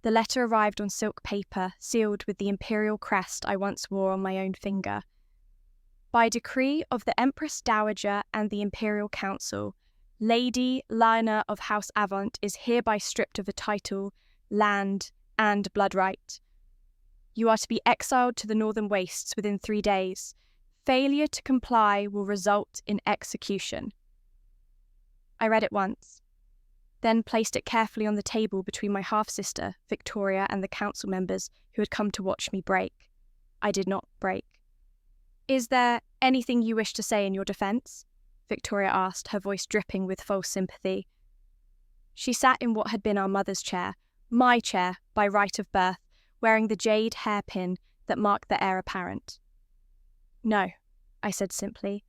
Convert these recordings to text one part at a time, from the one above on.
The letter arrived on silk paper, sealed with the imperial crest I once wore on my own finger. By decree of the Empress Dowager and the Imperial Council, Lady Lena of House Avant is hereby stripped of the title, land, and bloodright. You are to be exiled to the northern wastes within 3 days. Failure to comply will result in execution. I read it once, then placed it carefully on the table between my half-sister, Victoria, and the council members who had come to watch me break. I did not break. "Is there anything you wish to say in your defence?" Victoria asked, her voice dripping with false sympathy. She sat in what had been our mother's chair, my chair by right of birth, wearing the jade hairpin that marked the heir apparent. "No," I said simply.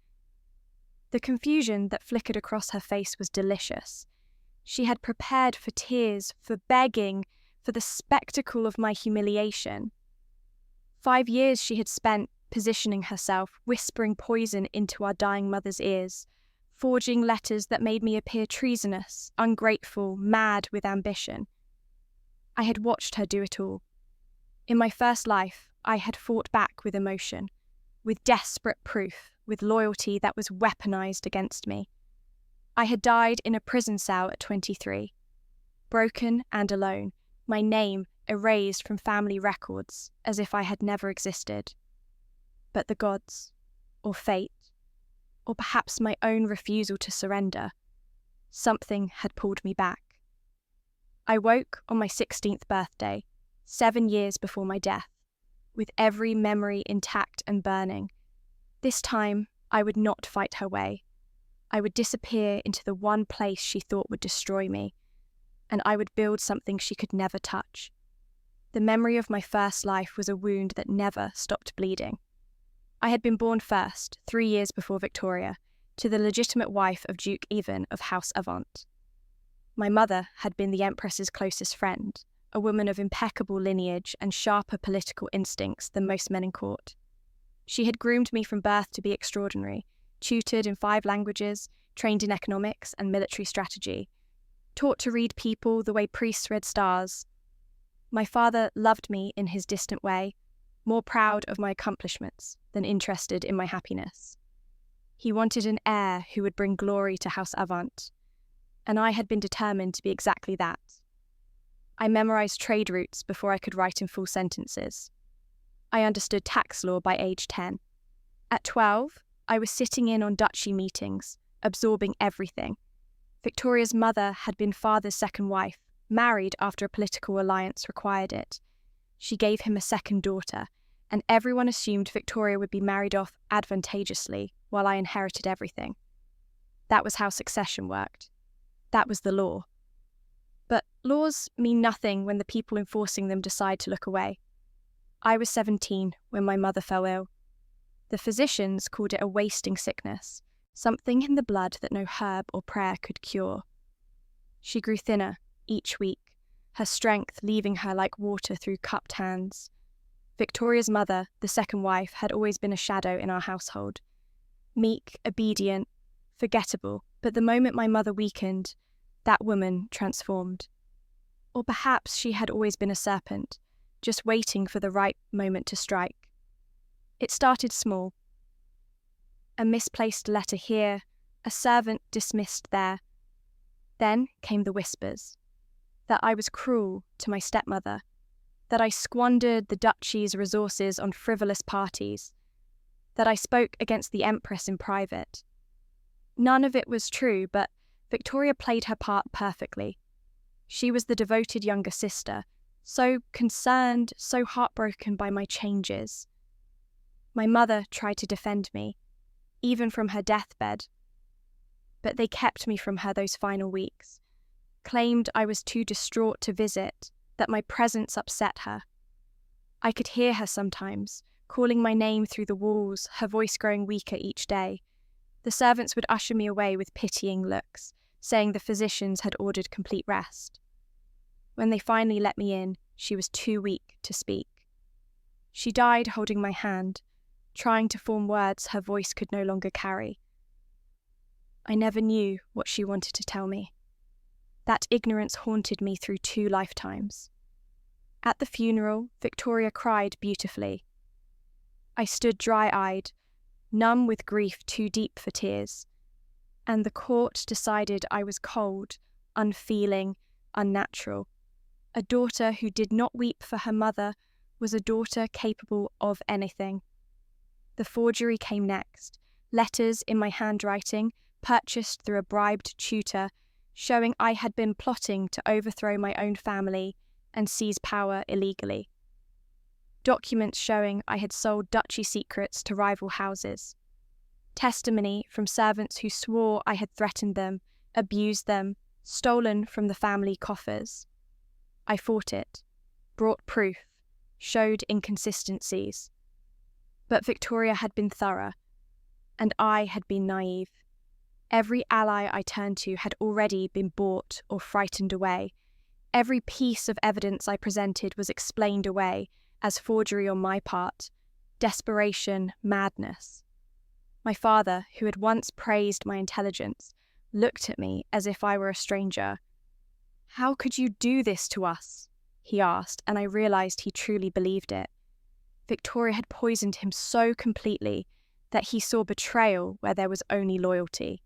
The confusion that flickered across her face was delicious. She had prepared for tears, for begging, for the spectacle of my humiliation. 5 years she had spent positioning herself, whispering poison into our dying mother's ears, forging letters that made me appear treasonous, ungrateful, mad with ambition. I had watched her do it all. In my first life, I had fought back with emotion, with desperate proof, with loyalty that was weaponized against me. I had died in a prison cell at 23, broken and alone, my name erased from family records as if I had never existed. But the gods, or fate, or perhaps my own refusal to surrender, something had pulled me back. I woke on my 16th birthday, 7 years before my death, with every memory intact and burning. This time, I would not fight her way. I would disappear into the one place she thought would destroy me, and I would build something she could never touch. The memory of my first life was a wound that never stopped bleeding. I had been born first, 3 years before Victoria, to the legitimate wife of Duke Ivan of House Avant. My mother had been the Empress's closest friend, a woman of impeccable lineage and sharper political instincts than most men in court. She had groomed me from birth to be extraordinary, tutored in 5 languages, trained in economics and military strategy, taught to read people the way priests read stars. My father loved me in his distant way, more proud of my accomplishments than interested in my happiness. He wanted an heir who would bring glory to House Avant, and I had been determined to be exactly that. I memorized trade routes before I could write in full sentences. I understood tax law by age 10. At 12, I was sitting in on duchy meetings, absorbing everything. Victoria's mother had been father's second wife, married after a political alliance required it. She gave him a second daughter, and everyone assumed Victoria would be married off advantageously while I inherited everything. That was how succession worked. That was the law. But laws mean nothing when the people enforcing them decide to look away. I was 17 when my mother fell ill. The physicians called it a wasting sickness, something in the blood that no herb or prayer could cure. She grew thinner each week, her strength leaving her like water through cupped hands. Victoria's mother, the second wife, had always been a shadow in our household. Meek, obedient, forgettable, but the moment my mother weakened, that woman transformed. Or perhaps she had always been a serpent, just waiting for the right moment to strike. It started small. A misplaced letter here, a servant dismissed there. Then came the whispers, that I was cruel to my stepmother, that I squandered the duchy's resources on frivolous parties, that I spoke against the Empress in private. None of it was true, but Victoria played her part perfectly. She was the devoted younger sister, so concerned, so heartbroken by my changes. My mother tried to defend me, even from her deathbed, but they kept me from her those final weeks, claimed I was too distraught to visit, that my presence upset her. I could hear her sometimes, calling my name through the walls, her voice growing weaker each day. The servants would usher me away with pitying looks, saying the physicians had ordered complete rest. When they finally let me in, she was too weak to speak. She died holding my hand, trying to form words her voice could no longer carry. I never knew what she wanted to tell me. That ignorance haunted me through 2 lifetimes. At the funeral, Victoria cried beautifully. I stood dry-eyed, numb with grief too deep for tears, and the court decided I was cold, unfeeling, unnatural. A daughter who did not weep for her mother was a daughter capable of anything. The forgery came next, letters in my handwriting, purchased through a bribed tutor, showing I had been plotting to overthrow my own family and seize power illegally. Documents showing I had sold duchy secrets to rival houses. Testimony from servants who swore I had threatened them, abused them, stolen from the family coffers. I fought it, brought proof, showed inconsistencies. But Victoria had been thorough, and I had been naive. Every ally I turned to had already been bought or frightened away. Every piece of evidence I presented was explained away as forgery on my part, desperation, madness. My father, who had once praised my intelligence, looked at me as if I were a stranger. "How could you do this to us?" he asked, and I realized he truly believed it. Victoria had poisoned him so completely that he saw betrayal where there was only loyalty.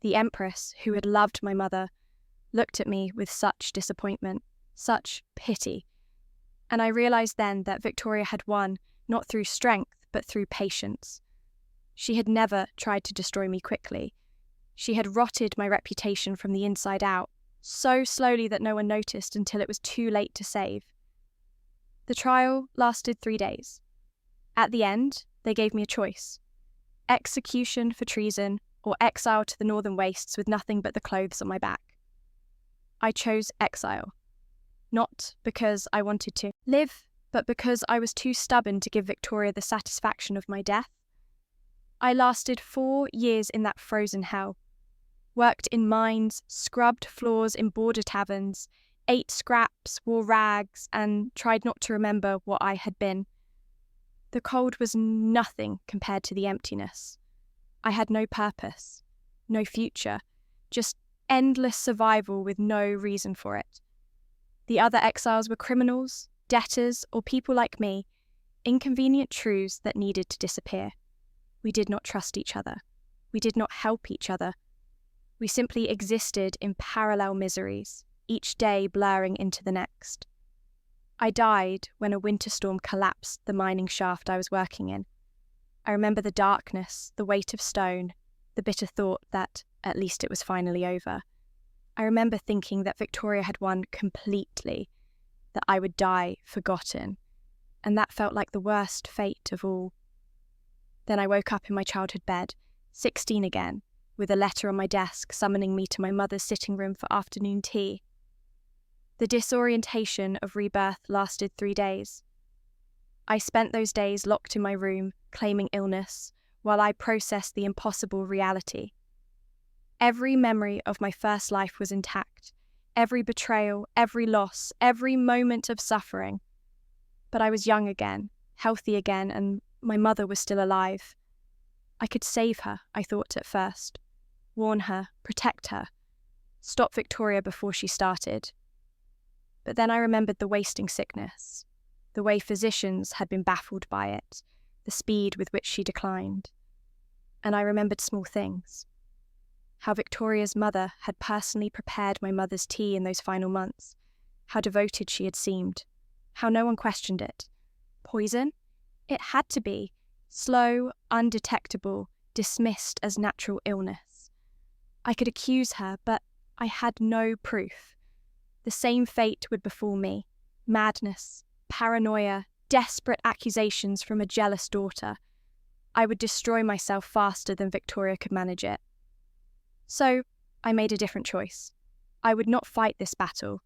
The Empress, who had loved my mother, looked at me with such disappointment, such pity, and I realized then that Victoria had won not through strength but through patience. She had never tried to destroy me quickly. She had rotted my reputation from the inside out, so slowly that no one noticed until it was too late to save. The trial lasted 3 days. At the end, they gave me a choice: execution for treason or exile to the northern wastes with nothing but the clothes on my back. I chose exile, not because I wanted to live, but because I was too stubborn to give Victoria the satisfaction of my death. I lasted 4 years in that frozen hell, worked in mines, scrubbed floors in border taverns, ate scraps, wore rags, and tried not to remember what I had been. The cold was nothing compared to the emptiness. I had no purpose, no future, just endless survival with no reason for it. The other exiles were criminals, debtors, or people like me, inconvenient truths that needed to disappear. We did not trust each other. We did not help each other. We simply existed in parallel miseries, each day blurring into the next. I died when a winter storm collapsed the mining shaft I was working in. I remember the darkness, the weight of stone, the bitter thought that at least it was finally over. I remember thinking that Victoria had won completely, that I would die forgotten, and that felt like the worst fate of all. Then I woke up in my childhood bed, 16 again, with a letter on my desk summoning me to my mother's sitting room for afternoon tea. The disorientation of rebirth lasted 3 days. I spent those days locked in my room, claiming illness, while I processed the impossible reality. Every memory of my first life was intact, every betrayal, every loss, every moment of suffering. But I was young again, healthy again, and my mother was still alive. I could save her, I thought at first. Warn her, protect her, stop Victoria before she started. But then I remembered the wasting sickness, the way physicians had been baffled by it, the speed with which she declined. And I remembered small things. How Victoria's mother had personally prepared my mother's tea in those final months, how devoted she had seemed, how no one questioned it. Poison? It had to be. Slow, undetectable, dismissed as natural illness. I could accuse her, but I had no proof. The same fate would befall me: madness, paranoia, desperate accusations from a jealous daughter. I would destroy myself faster than Victoria could manage it. So I made a different choice. I would not fight this battle.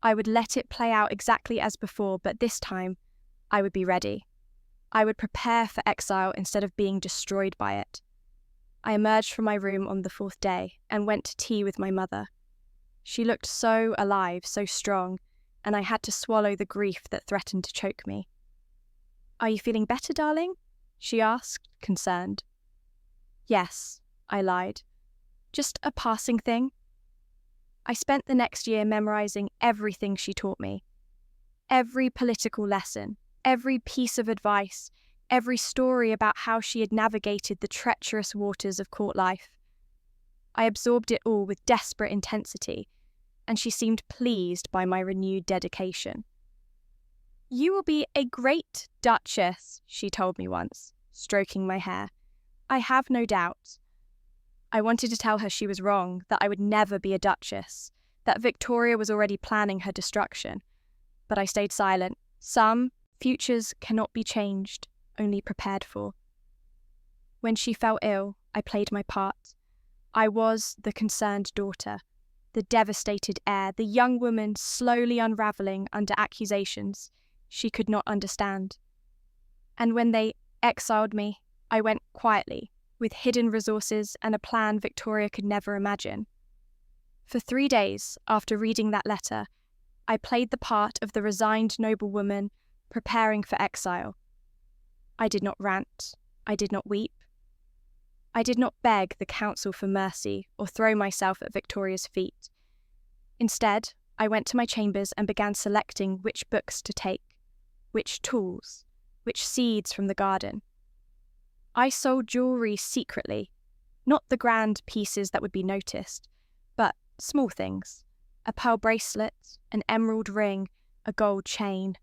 I would let it play out exactly as before, but this time I would be ready. I would prepare for exile instead of being destroyed by it. I emerged from my room on the 4th day and went to tea with my mother. She looked so alive, so strong, and I had to swallow the grief that threatened to choke me. "Are you feeling better, darling?" she asked, concerned. "Yes," I lied. "Just a passing thing." I spent the next year memorizing everything she taught me. Every political lesson, every piece of advice, every story about how she had navigated the treacherous waters of court life. I absorbed it all with desperate intensity, and she seemed pleased by my renewed dedication. "You will be a great duchess," she told me once, stroking my hair. "I have no doubt." I wanted to tell her she was wrong, that I would never be a duchess, that Victoria was already planning her destruction. But I stayed silent. Some futures cannot be changed, only prepared for. When she fell ill, I played my part. I was the concerned daughter, the devastated heir, the young woman slowly unravelling under accusations she could not understand. And when they exiled me, I went quietly, with hidden resources and a plan Victoria could never imagine. For 3 days after reading that letter, I played the part of the resigned noblewoman preparing for exile. I did not rant, I did not weep. I did not beg the council for mercy or throw myself at Victoria's feet. Instead, I went to my chambers and began selecting which books to take, which tools, which seeds from the garden. I sold jewellery secretly, not the grand pieces that would be noticed, but small things, a pearl bracelet, an emerald ring, a gold chain.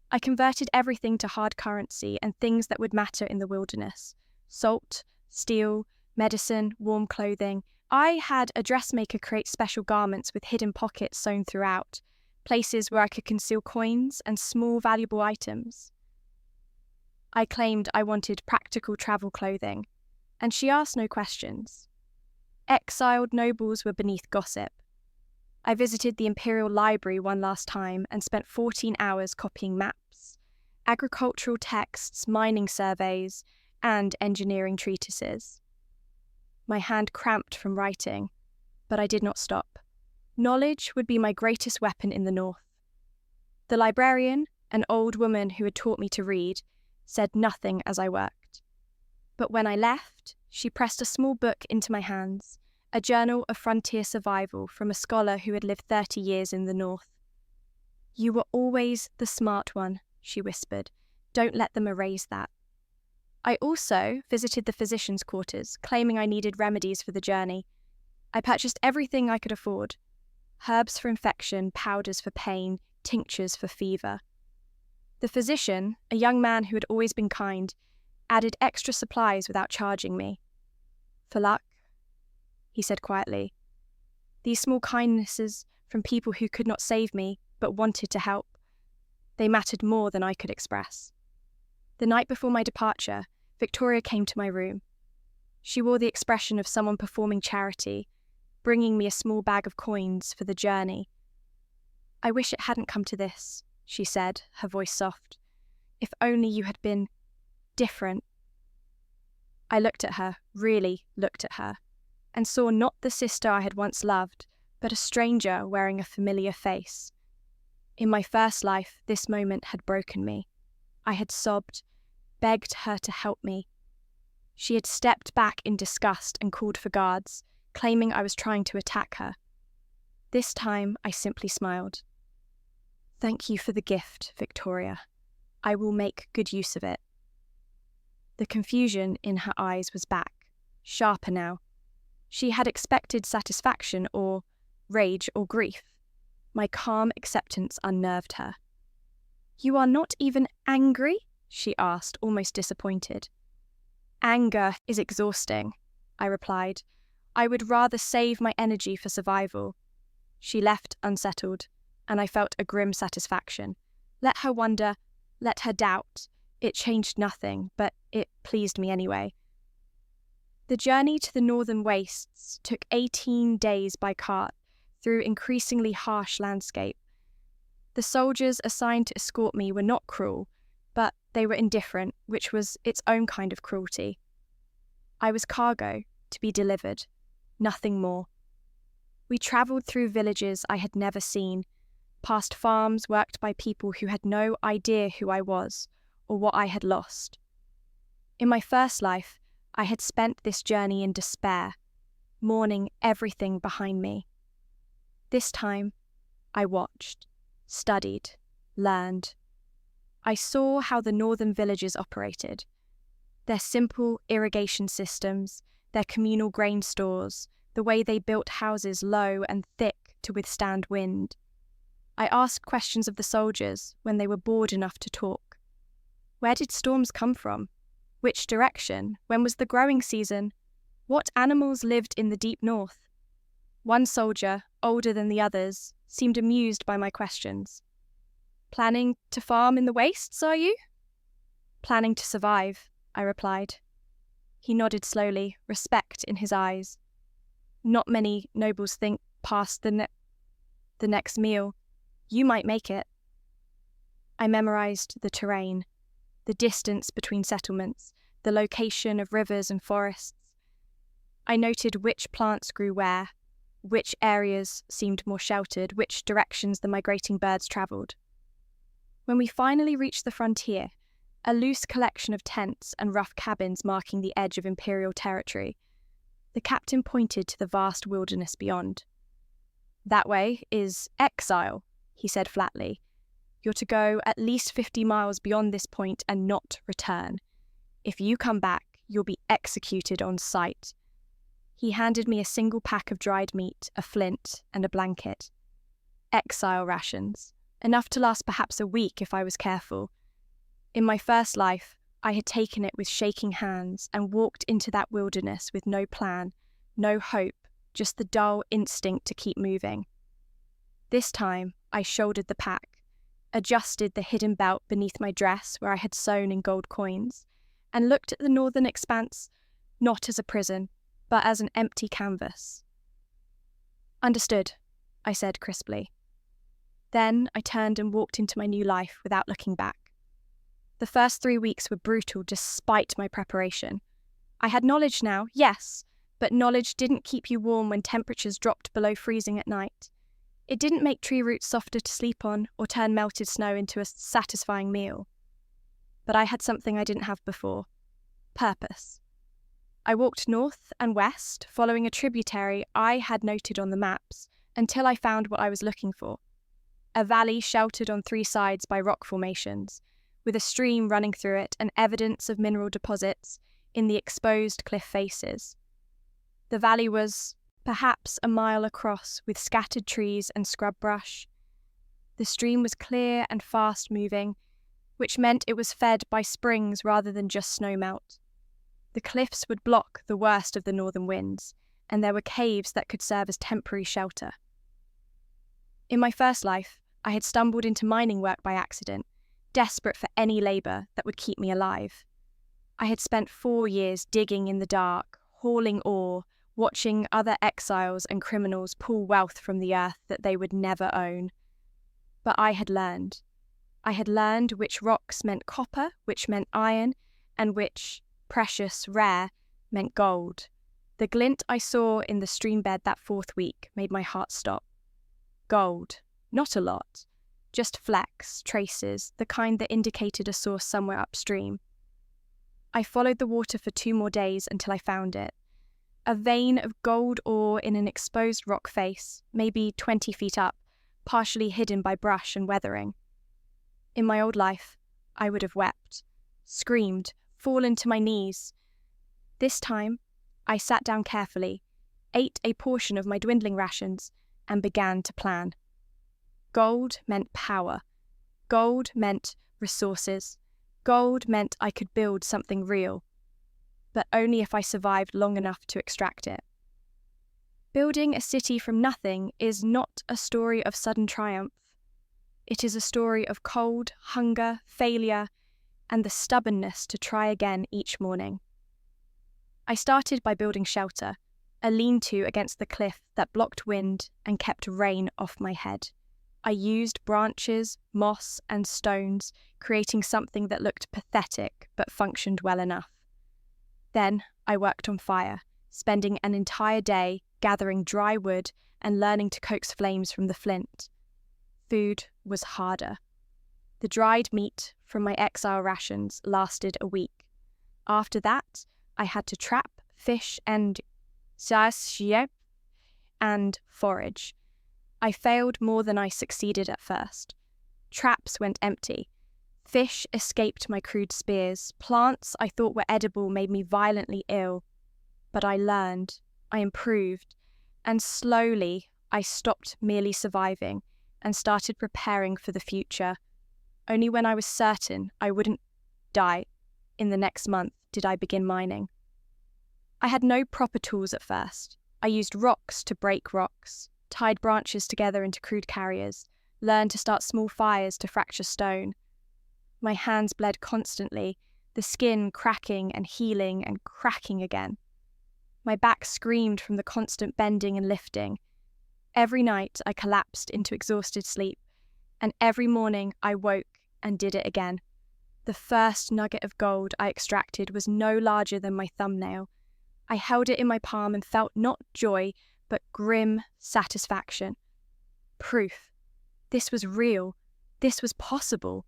I converted everything to hard currency and things that would matter in the wilderness: salt, steel, medicine, warm clothing. I had a dressmaker create special garments with hidden pockets sewn throughout, places where I could conceal coins and small valuable items. I claimed I wanted practical travel clothing, and she asked no questions. Exiled nobles were beneath gossip. I visited the Imperial Library one last time and spent 14 hours copying maps, agricultural texts, mining surveys, and engineering treatises. My hand cramped from writing, but I did not stop. Knowledge would be my greatest weapon in the north. The librarian, an old woman who had taught me to read, said nothing as I worked. But when I left, she pressed a small book into my hands, a journal of frontier survival from a scholar who had lived 30 years in the north. "You were always the smart one," she whispered. "Don't let them erase that." I also visited the physician's quarters, claiming I needed remedies for the journey. I purchased everything I could afford: herbs for infection, powders for pain, tinctures for fever. The physician, a young man who had always been kind, added extra supplies without charging me. "For luck," he said quietly. These small kindnesses from people who could not save me but wanted to help, they mattered more than I could express. The night before my departure, Victoria came to my room. She wore the expression of someone performing charity, bringing me a small bag of coins for the journey. "I wish it hadn't come to this," she said, her voice soft. "If only you had been different." I looked at her, really looked at her, and saw not the sister I had once loved, but a stranger wearing a familiar face. In my first life, this moment had broken me. I had sobbed, begged her to help me. She had stepped back in disgust and called for guards, claiming I was trying to attack her. This time, I simply smiled. "Thank you for the gift, Victoria. I will make good use of it." The confusion in her eyes was back, sharper now. She had expected satisfaction or rage or grief. My calm acceptance unnerved her. "You are not even angry?" she asked, almost disappointed. "Anger is exhausting," I replied. "I would rather save my energy for survival." She left unsettled, and I felt a grim satisfaction. Let her wonder, let her doubt. It changed nothing, but it pleased me anyway. The journey to the northern wastes took 18 days by cart through increasingly harsh landscape. The soldiers assigned to escort me were not cruel, but they were indifferent, which was its own kind of cruelty. I was cargo, to be delivered, nothing more. We travelled through villages I had never seen, past farms worked by people who had no idea who I was or what I had lost. In my first life, I had spent this journey in despair, mourning everything behind me. This time, I watched, studied, learned. I saw how the northern villages operated. Their simple irrigation systems, their communal grain stores, the way they built houses low and thick to withstand wind. I asked questions of the soldiers when they were bored enough to talk. Where did storms come from? Which direction? When was the growing season? What animals lived in the deep north? One soldier, older than the others, seemed amused by my questions. Planning to farm in the wastes, are you? Planning to survive, I replied. He nodded slowly, respect in his eyes. Not many nobles think past the next meal. You might make it. I memorized the terrain, the distance between settlements, the location of rivers and forests. I noted which plants grew where, which areas seemed more sheltered, which directions the migrating birds travelled. When we finally reached the frontier, a loose collection of tents and rough cabins marking the edge of Imperial territory, the captain pointed to the vast wilderness beyond. That way is Exile, he said flatly. You're to go at least 50 miles beyond this point and not return. If you come back, you'll be executed on sight. He handed me a single pack of dried meat, a flint, and a blanket. Exile rations, enough to last perhaps a week if I was careful. In my first life, I had taken it with shaking hands and walked into that wilderness with no plan, no hope, just the dull instinct to keep moving. This time, I shouldered the pack, adjusted the hidden belt beneath my dress where I had sewn in gold coins, and looked at the northern expanse not as a prison, but as an empty canvas. Understood, I said crisply. Then I turned and walked into my new life without looking back. The first 3 weeks were brutal despite my preparation. I had knowledge now, yes, but knowledge didn't keep you warm when temperatures dropped below freezing at night. It didn't make tree roots softer to sleep on or turn melted snow into a satisfying meal. But I had something I didn't have before: purpose. I walked north and west, following a tributary I had noted on the maps, until I found what I was looking for. A valley sheltered on 3 sides by rock formations, with a stream running through it and evidence of mineral deposits in the exposed cliff faces. The valley was perhaps a mile across, with scattered trees and scrub brush. The stream was clear and fast-moving, which meant it was fed by springs rather than just snowmelt. The cliffs would block the worst of the northern winds, and there were caves that could serve as temporary shelter. In my first life, I had stumbled into mining work by accident, desperate for any labour that would keep me alive. I had spent 4 years digging in the dark, hauling ore, watching other exiles and criminals pull wealth from the earth that they would never own. But I had learned. I had learned which rocks meant copper, which meant iron, and which, precious, rare, meant gold. The glint I saw in the stream bed that 4th week made my heart stop. Gold, not a lot, just flecks, traces, the kind that indicated a source somewhere upstream. I followed the water for 2 more days until I found it. A vein of gold ore in an exposed rock face, maybe 20 feet up, partially hidden by brush and weathering. In my old life, I would have wept, screamed, fallen to my knees. This time, I sat down carefully, ate a portion of my dwindling rations, and began to plan. Gold meant power. Gold meant resources. Gold meant I could build something real, but only if I survived long enough to extract it. Building a city from nothing is not a story of sudden triumph. It is a story of cold, hunger, failure, and the stubbornness to try again each morning. I started by building shelter, a lean-to against the cliff that blocked wind and kept rain off my head. I used branches, moss, and stones, creating something that looked pathetic but functioned well enough. Then I worked on fire, spending an entire day gathering dry wood and learning to coax flames from the flint. Food was harder. The dried meat from my exile rations lasted a week. After that, I had to trap, fish, and forage. I failed more than I succeeded at first. Traps went empty. Fish escaped my crude spears. Plants I thought were edible made me violently ill. But I learned, I improved, and slowly I stopped merely surviving and started preparing for the future. Only when I was certain I wouldn't die in the next month did I begin mining. I had no proper tools at first. I used rocks to break rocks, tied branches together into crude carriers, learned to start small fires to fracture stone. My hands bled constantly, the skin cracking and healing and cracking again. My back screamed from the constant bending and lifting. Every night I collapsed into exhausted sleep, and every morning I woke and did it again. The first nugget of gold I extracted was no larger than my thumbnail. I held it in my palm and felt not joy, but grim satisfaction. Proof. This was real. This was possible.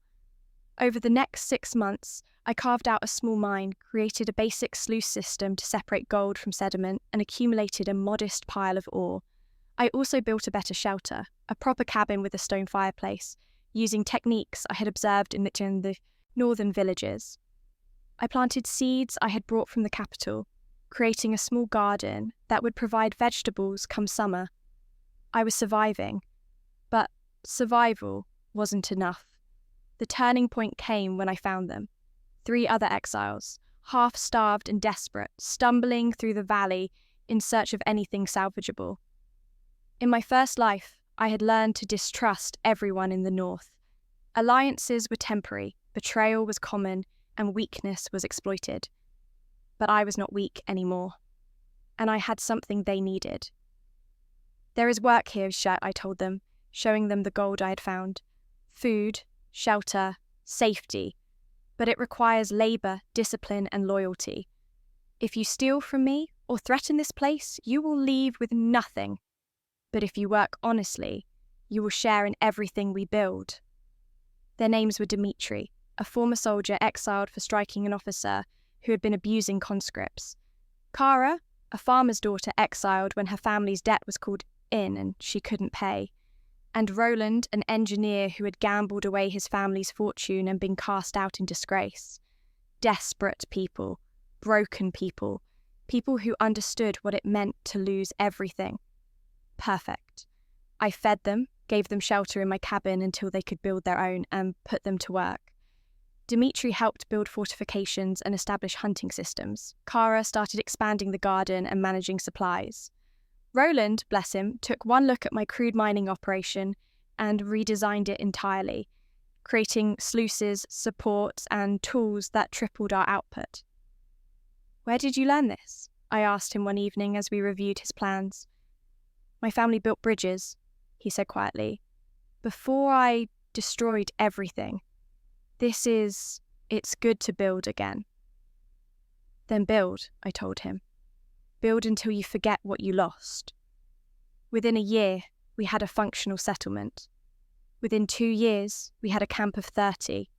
Over the next 6 months, I carved out a small mine, created a basic sluice system to separate gold from sediment, and accumulated a modest pile of ore. I also built a better shelter, a proper cabin with a stone fireplace, using techniques I had observed in the northern villages. I planted seeds I had brought from the capital, creating a small garden that would provide vegetables come summer. I was surviving, but survival wasn't enough. The turning point came when I found them. 3 other exiles, half-starved and desperate, stumbling through the valley in search of anything salvageable. In my first life, I had learned to distrust everyone in the north. Alliances were temporary, betrayal was common, and weakness was exploited. But I was not weak anymore, and I had something they needed. There is work here, I told them, showing them the gold I had found. Food, shelter, safety, but it requires labour, discipline, and loyalty. If you steal from me or threaten this place, you will leave with nothing. But if you work honestly, you will share in everything we build. Their names were Dimitri, a former soldier exiled for striking an officer who had been abusing conscripts. Kara, a farmer's daughter exiled when her family's debt was called in and she couldn't pay. And Roland, an engineer who had gambled away his family's fortune and been cast out in disgrace. Desperate people, broken people, people who understood what it meant to lose everything. Perfect. I fed them, gave them shelter in my cabin until they could build their own, and put them to work. Dimitri helped build fortifications and establish hunting systems. Kara started expanding the garden and managing supplies. Roland, bless him, took one look at my crude mining operation and redesigned it entirely, creating sluices, supports, and tools that tripled our output. "Where did you learn this?" I asked him one evening as we reviewed his plans. "My family built bridges," he said quietly, "before I destroyed everything. It's good to build again." "Then build," I told him. "Build until you forget what you lost." Within a year, we had a functional settlement. Within 2 years, we had a camp of 30.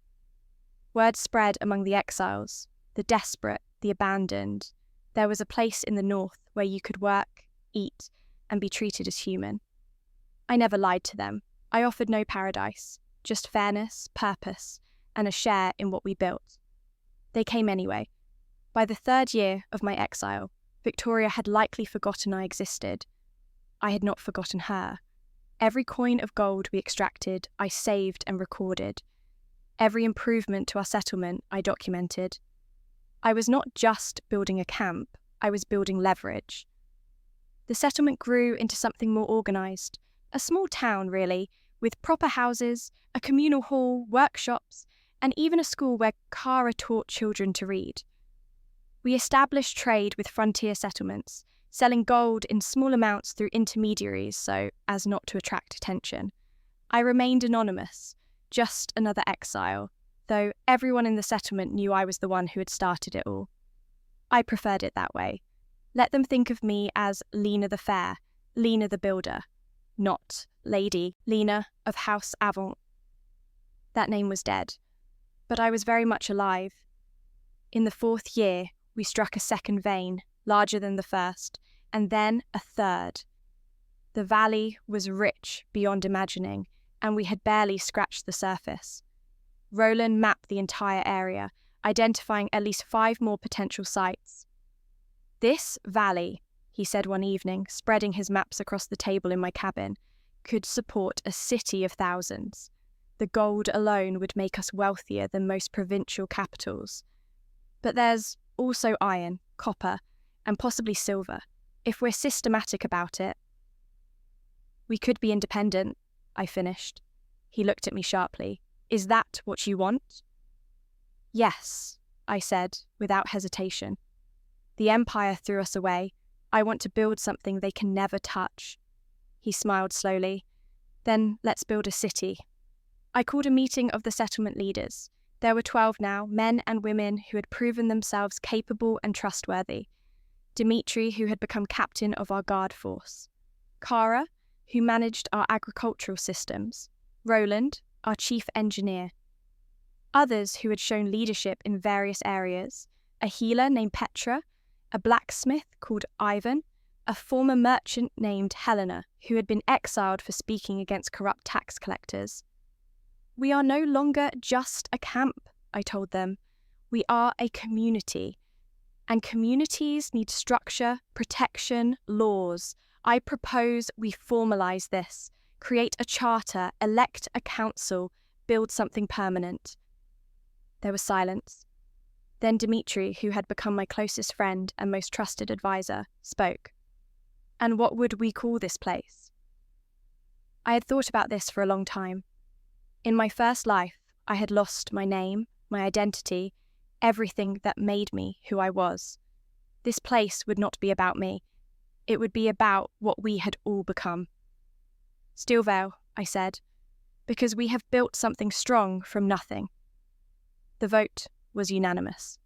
Word spread among the exiles, the desperate, the abandoned. There was a place in the north where you could work, eat, and be treated as human. I never lied to them. I offered no paradise, just fairness, purpose, and a share in what we built. They came anyway. By the 3rd year of my exile, Victoria had likely forgotten I existed. I had not forgotten her. Every coin of gold we extracted, I saved and recorded. Every improvement to our settlement, I documented. I was not just building a camp, I was building leverage. The settlement grew into something more organised. A small town, really, with proper houses, a communal hall, workshops, and even a school where Kara taught children to read. We established trade with frontier settlements, selling gold in small amounts through intermediaries so as not to attract attention. I remained anonymous, just another exile, though everyone in the settlement knew I was the one who had started it all. I preferred it that way. Let them think of me as Lena the Fair, Lena the Builder, not Lady Lena of House Avant. That name was dead, but I was very much alive. In the 4th year, we struck a second vein, larger than the first, and then a third. The valley was rich beyond imagining, and we had barely scratched the surface. Roland mapped the entire area, identifying at least 5 more potential sites. "This valley," he said one evening, spreading his maps across the table in my cabin, "could support a city of thousands. The gold alone would make us wealthier than most provincial capitals. But there's also iron, copper, and possibly silver, if we're systematic about it." "We could be independent," I finished. He looked at me sharply. "Is that what you want?" "Yes," I said, without hesitation. "The Empire threw us away. I want to build something they can never touch." He smiled slowly. "Then let's build a city." I called a meeting of the settlement leaders. There were 12 now, men and women who had proven themselves capable and trustworthy. Dimitri, who had become captain of our guard force. Kara, who managed our agricultural systems. Roland, our chief engineer. Others who had shown leadership in various areas. A healer named Petra, a blacksmith called Ivan, a former merchant named Helena, who had been exiled for speaking against corrupt tax collectors. "We are no longer just a camp," I told them. "We are a community. And communities need structure, protection, laws. I propose we formalise this, create a charter, elect a council, build something permanent." There was silence. Then Dimitri, who had become my closest friend and most trusted advisor, spoke. "And what would we call this place?" I had thought about this for a long time. In my first life, I had lost my name, my identity, everything that made me who I was. This place would not be about me. It would be about what we had all become. "Steelvale," I said, "because we have built something strong from nothing." The vote was unanimous.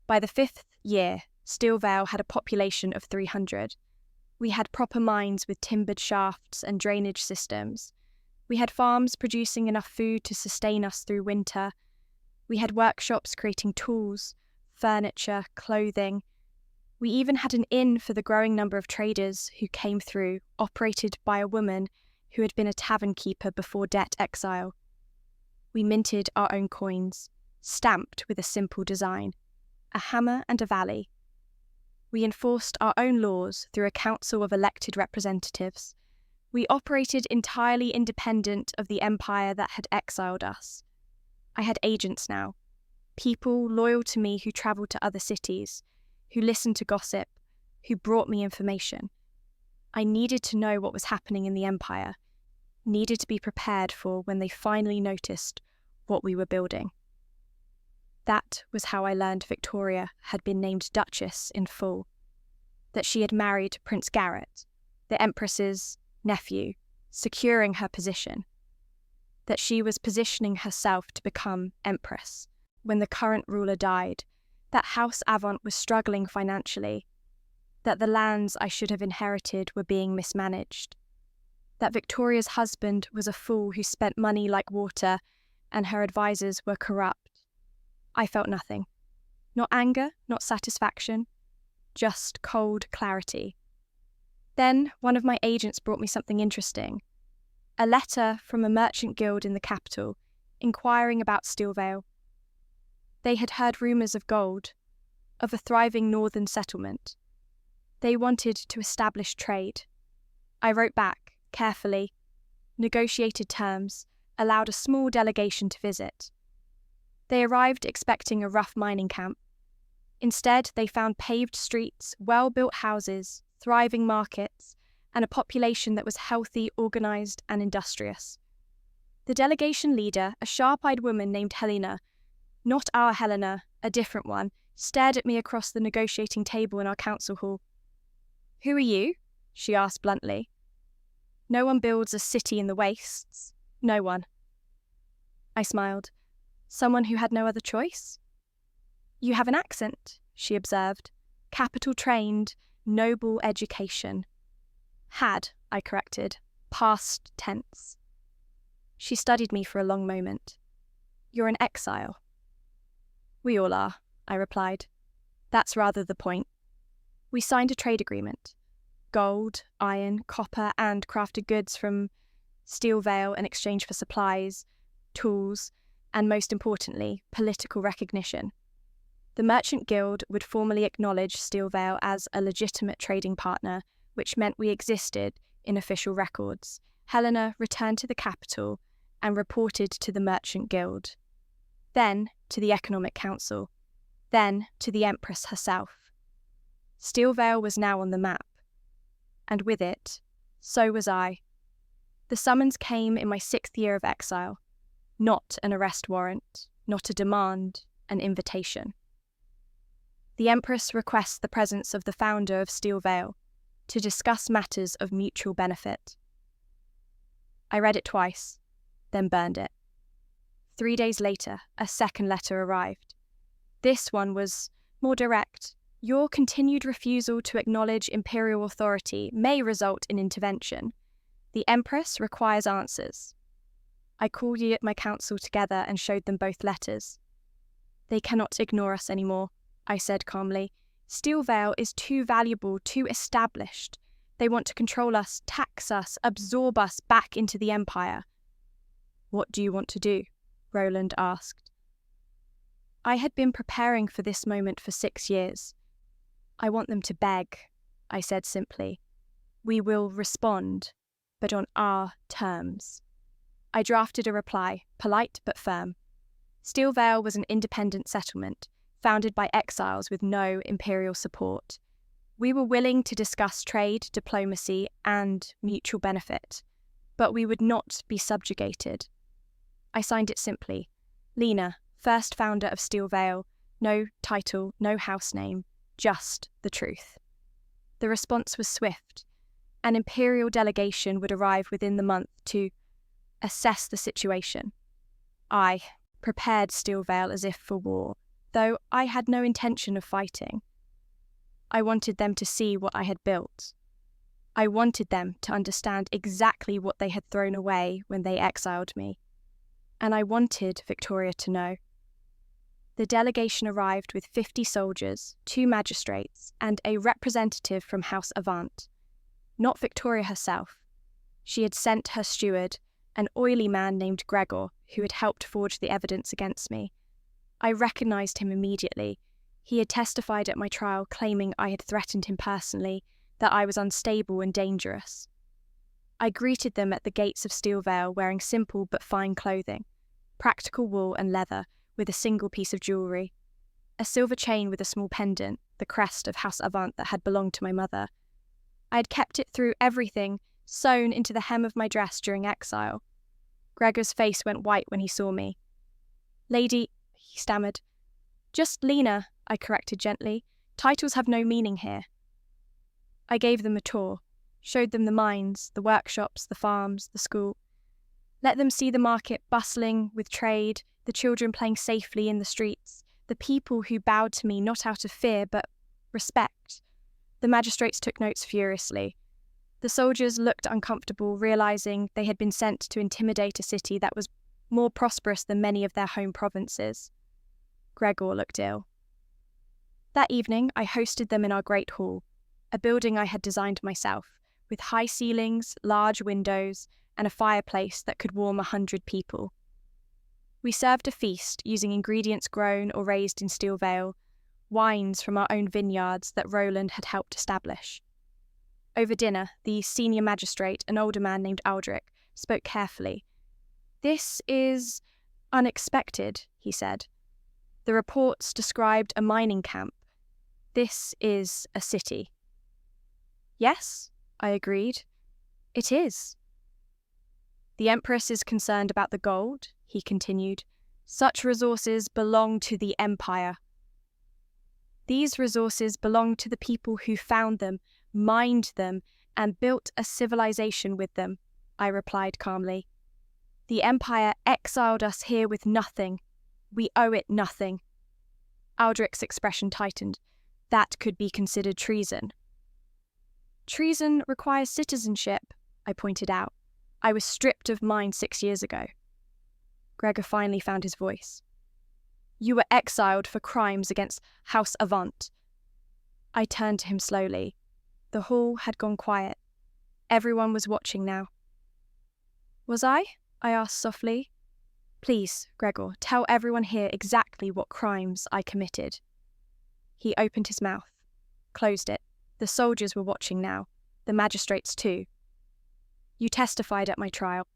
By the 5th year, Steelvale had a population of 300. We had proper mines with timbered shafts and drainage systems. We had farms producing enough food to sustain us through winter. We had workshops creating tools, furniture, clothing. We even had an inn for the growing number of traders who came through, operated by a woman who had been a tavern keeper before debt exile. We minted our own coins, stamped with a simple design, a hammer and a valley. We enforced our own laws through a council of elected representatives. We operated entirely independent of the empire that had exiled us. I had agents now, people loyal to me who travelled to other cities, who listened to gossip, who brought me information. I needed to know what was happening in the empire, needed to be prepared for when they finally noticed what we were building. That was how I learned Victoria had been named Duchess in full, that she had married Prince Garrett, the Empress's nephew, securing her position, that she was positioning herself to become Empress when the current ruler died, that House Avant was struggling financially, that the lands I should have inherited were being mismanaged, that Victoria's husband was a fool who spent money like water and her advisors were corrupt. I felt nothing. Not anger, not satisfaction, just cold clarity. Then one of my agents brought me something interesting. A letter from a merchant guild in the capital, inquiring about Steelvale. They had heard rumours of gold, of a thriving northern settlement. They wanted to establish trade. I wrote back, carefully, negotiated terms, allowed a small delegation to visit. They arrived expecting a rough mining camp. Instead, they found paved streets, well-built houses, thriving markets, and a population that was healthy, organised, and industrious. The delegation leader, a sharp-eyed woman named Helena, not our Helena, a different one, stared at me across the negotiating table in our council hall. "Who are you?" she asked bluntly. "No one builds a city in the wastes. No one." I smiled. Someone who had no other choice? "You have an accent," she observed. "Capital trained, noble education." "Had," I corrected. Past tense. She studied me for a long moment. "You're an exile." "We all are," I replied. "That's rather the point." We signed a trade agreement. Gold, iron, copper, and crafted goods from Steel Veil in exchange for supplies, tools, and most importantly, political recognition. The Merchant Guild would formally acknowledge Steel Veil as a legitimate trading partner, which meant we existed in official records. Helena returned to the capital and reported to the Merchant Guild, then to the Economic Council, then to the Empress herself. Steel Veil was now on the map, and with it, so was I. The summons came in my 6th year of exile, not an arrest warrant, not a demand, an invitation. The Empress requests the presence of the founder of Steel Veil to discuss matters of mutual benefit. I read it twice, then burned it. 3 days later, a second letter arrived. This one was more direct. Your continued refusal to acknowledge imperial authority may result in intervention. The Empress requires answers. I called my council together and showed them both letters. They cannot ignore us anymore, I said calmly. Steel Veil is too valuable, too established. They want to control us, tax us, absorb us back into the Empire. What do you want to do? Roland asked. I had been preparing for this moment for 6 years. I want them to beg, I said simply. We will respond, but on our terms. I drafted a reply, polite but firm. Steel Veil was an independent settlement, founded by exiles with no imperial support. We were willing to discuss trade, diplomacy, and mutual benefit, but we would not be subjugated. I signed it simply. Lena, first founder of Steel Veil, no title, no house name, just the truth. The response was swift. An imperial delegation would arrive within the month to assess the situation. I prepared Steel Veil as if for war, though I had no intention of fighting. I wanted them to see what I had built. I wanted them to understand exactly what they had thrown away when they exiled me. And I wanted Victoria to know. The delegation arrived with 50 soldiers, 2 magistrates, and a representative from House Avant. Not Victoria herself. She had sent her steward, an oily man named Gregor, who had helped forge the evidence against me. I recognized him immediately. He had testified at my trial, claiming I had threatened him personally, that I was unstable and dangerous. I greeted them at the gates of Steel Veil wearing simple but fine clothing, practical wool and leather, with a single piece of jewellery. A silver chain with a small pendant, the crest of House Avant that had belonged to my mother. I had kept it through everything, sewn into the hem of my dress during exile. Gregor's face went white when he saw me. Lady, he stammered. Just Lena, I corrected gently. Titles have no meaning here. I gave them a tour, showed them the mines, the workshops, the farms, the school. Let them see the market bustling with trade, the children playing safely in the streets, the people who bowed to me not out of fear but respect. The magistrates took notes furiously. The soldiers looked uncomfortable, realising they had been sent to intimidate a city that was more prosperous than many of their home provinces. Gregor looked ill. That evening, I hosted them in our great hall, a building I had designed myself, with high ceilings, large windows, and a fireplace that could warm 100 people. We served a feast using ingredients grown or raised in Steel Veil, wines from our own vineyards that Roland had helped establish. Over dinner, the senior magistrate, an older man named Aldrich, spoke carefully. This is unexpected, he said. The reports described a mining camp. This is a city. Yes, I agreed. It is. The Empress is concerned about the gold, he continued. Such resources belong to the Empire. These resources belong to the people who found them, mined them, and built a civilization with them, I replied calmly. The Empire exiled us here with nothing. We owe it nothing. Aldrich's expression tightened. That could be considered treason. Treason requires citizenship, I pointed out. I was stripped of mine 6 years ago. Gregor finally found his voice. You were exiled for crimes against House Avant. I turned to him slowly. The hall had gone quiet. Everyone was watching now. Was I? I asked softly. Please, Gregor, tell everyone here exactly what crimes I committed. He opened his mouth, closed it. The soldiers were watching now, the magistrates too. You testified at my trial,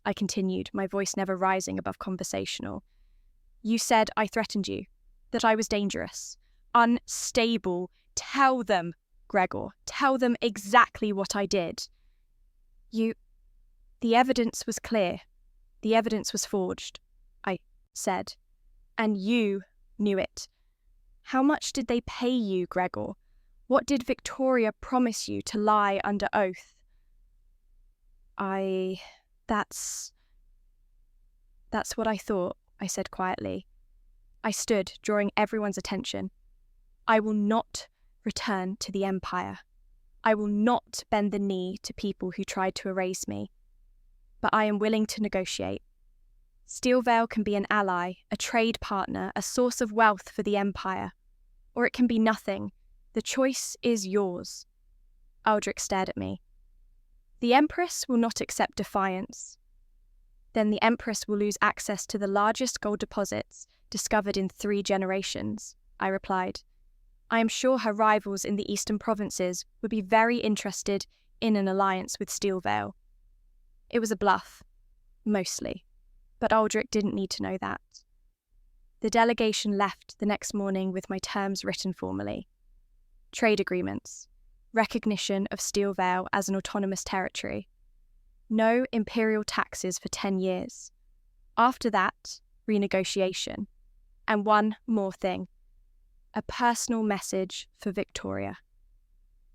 I continued, my voice never rising above conversational. You said I threatened you, that I was dangerous, unstable. Tell them, Gregor, tell them exactly what I did. The evidence was clear. The evidence was forged, I said, and you knew it. How much did they pay you, Gregor? What did Victoria promise you to lie under oath? That's what I thought, I said quietly. I stood, drawing everyone's attention. I will not return to the Empire. I will not bend the knee to people who tried to erase me. But I am willing to negotiate. Steelvale can be an ally, a trade partner, a source of wealth for the Empire. Or it can be nothing. The choice is yours. Aldrich stared at me. The Empress will not accept defiance. Then the Empress will lose access to the largest gold deposits discovered in 3 generations, I replied. I am sure her rivals in the eastern provinces would be very interested in an alliance with Steelvale. It was a bluff, mostly, but Aldrich didn't need to know that. The delegation left the next morning with my terms written formally. Trade agreements, recognition of Steelvale as an autonomous territory, no imperial taxes for 10 years. After that, renegotiation. And one more thing, a personal message for Victoria.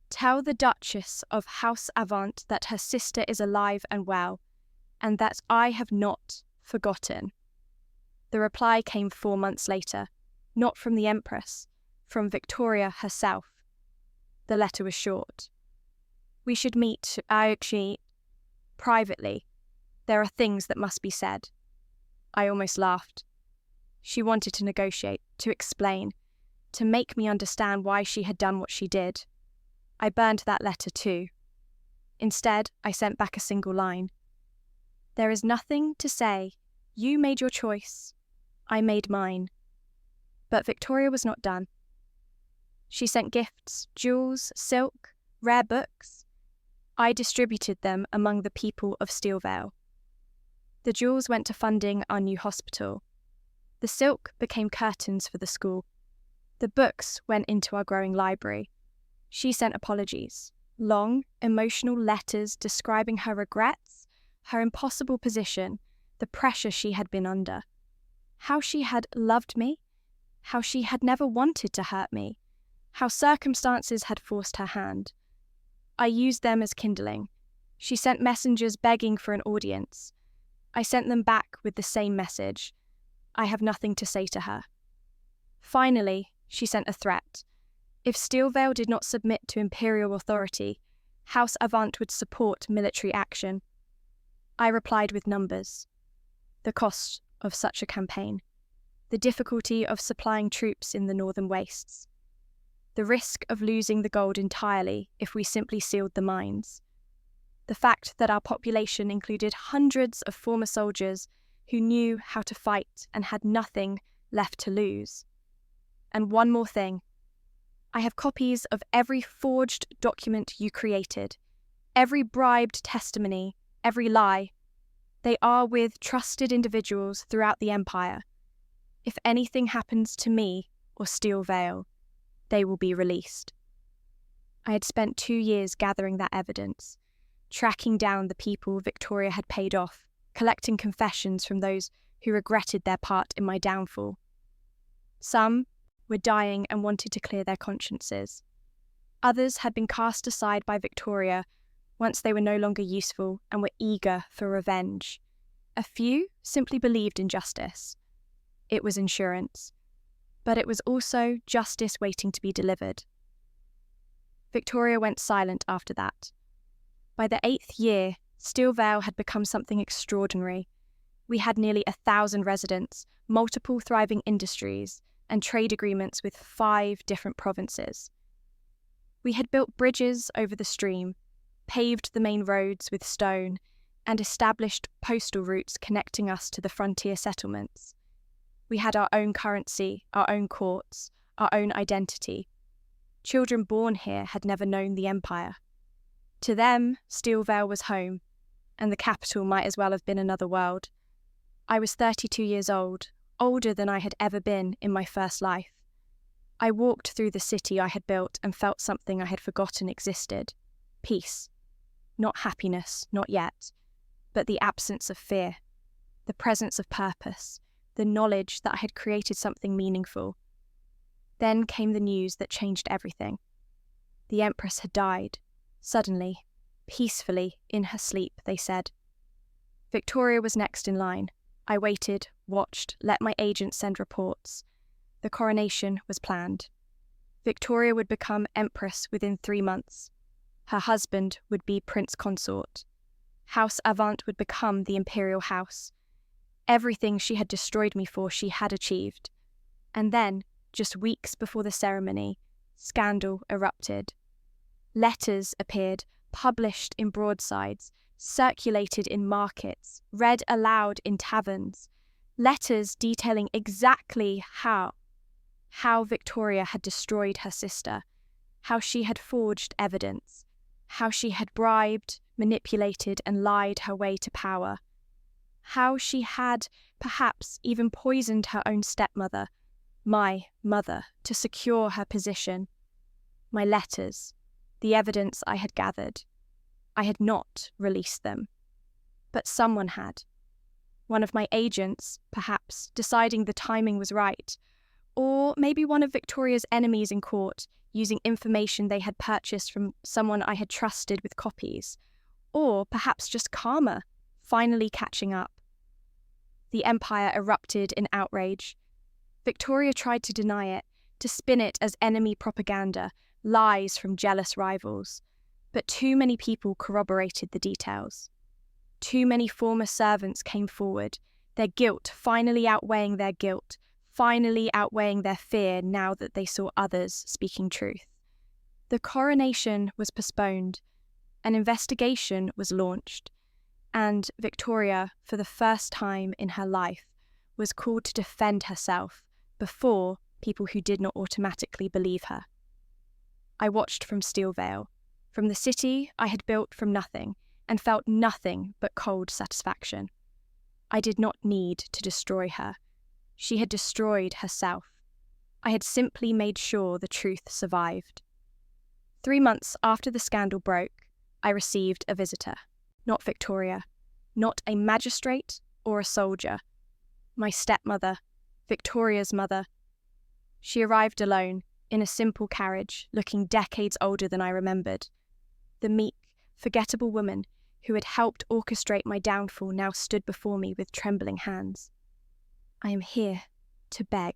Tell the Duchess of House Avant that her sister is alive and well, and that I have not forgotten. The reply came 4 months later, not from the Empress, from Victoria herself. The letter was short. We should meet, privately. There are things that must be said. I almost laughed. She wanted to negotiate, to explain, to make me understand why she had done what she did. I burned that letter too. Instead, I sent back a single line. There is nothing to say. You made your choice. I made mine. But Victoria was not done. She sent gifts, jewels, silk, rare books. I distributed them among the people of Steelvale. The jewels went to funding our new hospital. The silk became curtains for the school. The books went into our growing library. She sent apologies, long, emotional letters describing her regrets, her impossible position, the pressure she had been under, how she had loved me, how she had never wanted to hurt me, how circumstances had forced her hand. I used them as kindling. She sent messengers begging for an audience. I sent them back with the same message. I have nothing to say to her. Finally, she sent a threat. If Steelvale did not submit to imperial authority, House Avant would support military action. I replied with numbers. The cost of such a campaign. The difficulty of supplying troops in the northern wastes. The risk of losing the gold entirely if we simply sealed the mines. The fact that our population included hundreds of former soldiers who knew how to fight and had nothing left to lose. And one more thing. I have copies of every forged document you created, every bribed testimony, every lie. They are with trusted individuals throughout the Empire. If anything happens to me or Steelvale, they will be released. I had spent 2 years gathering that evidence, tracking down the people Victoria had paid off, collecting confessions from those who regretted their part in my downfall. Some were dying and wanted to clear their consciences. Others had been cast aside by Victoria once they were no longer useful and were eager for revenge. A few simply believed in justice. It was insurance, but it was also justice waiting to be delivered. Victoria went silent after that. By the 8th year, Steelvale had become something extraordinary. We had nearly 1,000 residents, multiple thriving industries, and trade agreements with 5 different provinces. We had built bridges over the stream, paved the main roads with stone, and established postal routes connecting us to the frontier settlements. We had our own currency, our own courts, our own identity. Children born here had never known the Empire. To them, Steelvale was home, and the capital might as well have been another world. I was 32 years old, older than I had ever been in my first life. I walked through the city I had built and felt something I had forgotten existed. Peace. Not happiness, not yet, but the absence of fear, the presence of purpose, the knowledge that I had created something meaningful. Then came the news that changed everything. The Empress had died, suddenly, peacefully, in her sleep, they said. Victoria was next in line. I waited, watched, let my agent send reports. The coronation was planned. Victoria would become Empress within 3 months. Her husband would be Prince Consort. House Avant would become the Imperial House. Everything she had destroyed me for, she had achieved. And then, just weeks before the ceremony, scandal erupted. Letters appeared, published in broadsides, circulated in markets, read aloud in taverns. Letters detailing exactly how Victoria had destroyed her sister, how she had forged evidence, how she had bribed, manipulated, and lied her way to power, how she had perhaps even poisoned her own stepmother, my mother, to secure her position. My letters, the evidence I had gathered. I had not released them, but someone had. One of my agents, perhaps, deciding the timing was right, or maybe one of Victoria's enemies in court, using information they had purchased from someone I had trusted with copies, or perhaps just karma, finally catching up. The Empire erupted in outrage. Victoria tried to deny it, to spin it as enemy propaganda, lies from jealous rivals. But too many people corroborated the details. Too many former servants came forward, their guilt finally outweighing their guilt, finally outweighing their fear now that they saw others speaking truth. The coronation was postponed, an investigation was launched, and Victoria, for the first time in her life, was called to defend herself before people who did not automatically believe her. I watched from Steelvale, from the city I had built from nothing, and felt nothing but cold satisfaction. I did not need to destroy her. She had destroyed herself. I had simply made sure the truth survived. 3 months after the scandal broke, I received a visitor. Not Victoria, not a magistrate or a soldier. My stepmother, Victoria's mother. She arrived alone, in a simple carriage, looking decades older than I remembered. The meek, forgettable woman who had helped orchestrate my downfall now stood before me with trembling hands. "I am here to beg,"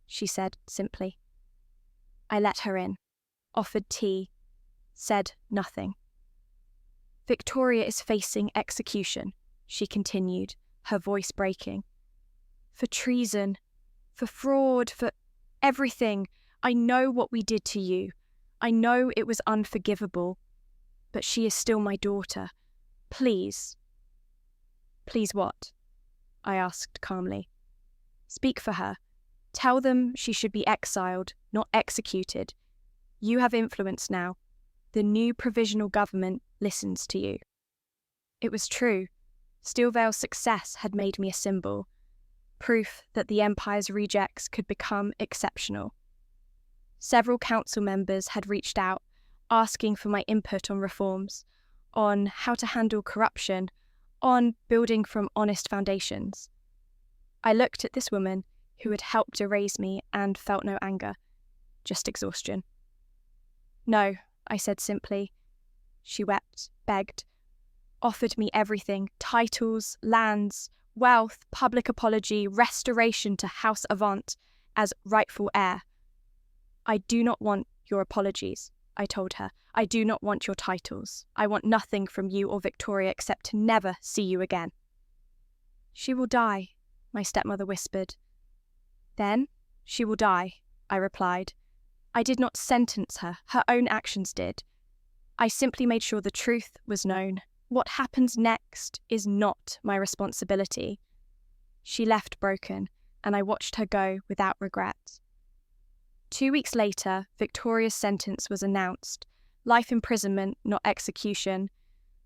she said simply. I let her in, offered tea, said nothing. "Victoria is facing execution," she continued, her voice breaking. "For treason, for fraud, for everything. I know what we did to you. I know it was unforgivable. But she is still my daughter. Please." "Please what?" I asked calmly. "Speak for her. Tell them she should be exiled, not executed. You have influence now. The new provisional government listens to you." It was true. Steelvale's success had made me a symbol. Proof that the Empire's rejects could become exceptional. Several council members had reached out, asking for my input on reforms, on how to handle corruption, on building from honest foundations. I looked at this woman who had helped erase me and felt no anger, just exhaustion. "No," I said simply. She wept, begged, offered me everything: titles, lands, wealth, public apology, restoration to House Avant as rightful heir. "I do not want your apologies," I told her. "I do not want your titles. I want nothing from you or Victoria except to never see you again." "She will die," my stepmother whispered. "Then she will die," I replied. "I did not sentence her. Her own actions did. I simply made sure the truth was known, What happens next is not my responsibility. She left broken, and I watched her go without regret. 2 weeks later, Victoria's sentence was announced. Life imprisonment, not execution.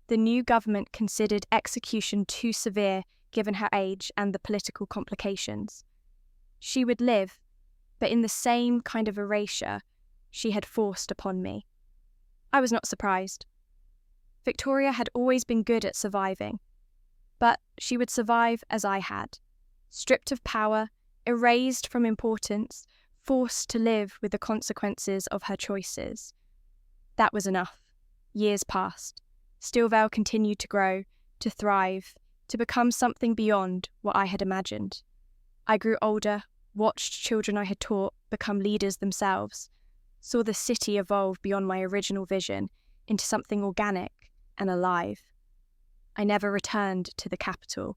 The new government considered execution too severe given her age and the political complications. She would live, but in the same kind of erasure she had forced upon me. I was not surprised. Victoria had always been good at surviving, but she would survive as I had, stripped of power, erased from importance, forced to live with the consequences of her choices. That was enough. Years passed. Steelvale continued to grow, to thrive, to become something beyond what I had imagined. I grew older, watched children I had taught become leaders themselves, saw the city evolve beyond my original vision into something organic and alive. I never returned to the capital,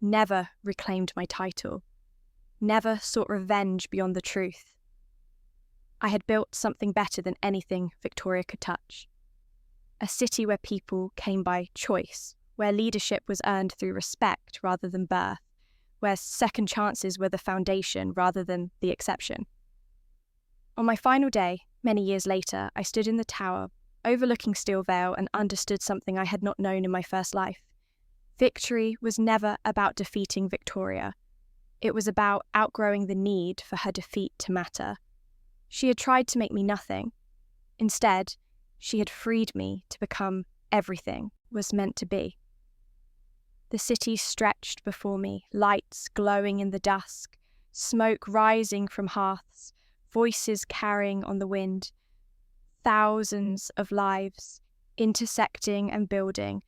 never reclaimed my title, never sought revenge beyond the truth. I had built something better than anything Victoria could touch. A city where people came by choice, where leadership was earned through respect rather than birth, where second chances were the foundation rather than the exception. On my final day, many years later, I stood in the tower, overlooking Steelvale, and understood something I had not known in my first life. Victory was never about defeating Victoria. It was about outgrowing the need for her defeat to matter. She had tried to make me nothing. Instead, she had freed me to become everything was meant to be. The city stretched before me, lights glowing in the dusk, smoke rising from hearths, voices carrying on the wind. Thousands of lives, intersecting and building,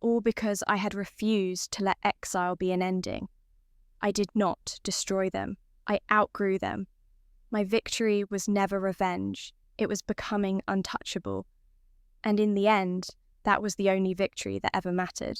all because I had refused to let exile be an ending. I did not destroy them. I outgrew them. My victory was never revenge. It was becoming untouchable. And in the end, that was the only victory that ever mattered.